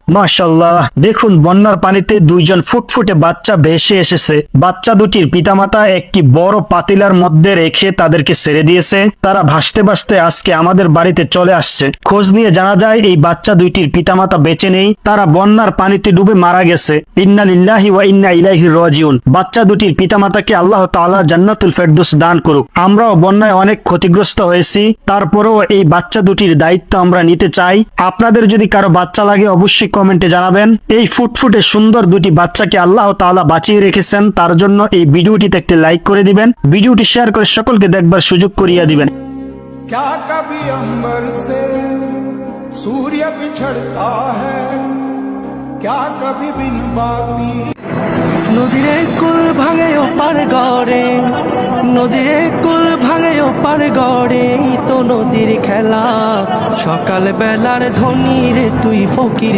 মাশাআল্লাহ, দেখুন বন্যার পানিতে দুইজন ফুটফুটে বাচ্চা ভেসে এসেছে। বাচ্চা দুটির পিতামাতা একটি বড় পাতিলার মধ্যে রেখে তাদেরকে ছেড়ে দিয়েছে। তারা ভাসতে ভাসতে আজকে আমাদের বাড়িতে চলে আসছে। খোঁজ নিয়ে জানা যায় এই বাচ্চা দুইটির পিতামাতা বেঁচে নেই, তারা বন্যার পানিতে ডুবে মারা গেছে। ইন্না লিল্লাহি ওয়া ইন্না ইলাইহি রাজিউন। বাচ্চা দুটির পিতামাতাকে আল্লাহ তাআলা জান্নাতুল ফেরদৌস দান করুক। আমরাও বন্যায় অনেক ক্ষতিগ্রস্ত হয়েছি, তারপরেও এই বাচ্চা দুটির দায়িত্ব আমরা নিতে চাই। আপনাদের যদি কারো বাচ্চা লাগে অবশ্যই কমেন্টে জানাবেন। এই ফুটফুটে সুন্দর দুটি বাচ্চাকে আল্লাহ তাআলা বাঁচিয়ে রেখেছেন, তার জন্য এই ভিডিওটিতে একটি লাইক করে দিবেন, ভিডিওটি শেয়ার করে সকলকে দেখবার সুযোগ করিয়ে দিবেন। क्या कभी अंबर से सूर्य बिछड़ता है, क्या कभी बिन बाती। নদীরে কুল ভাঙে ওপার গড়ে, নদীরে কুল ভাঙে ওপার গড়ে, তো নদীর খেলা। সকাল বেলার ধনী রে তুই ফকির।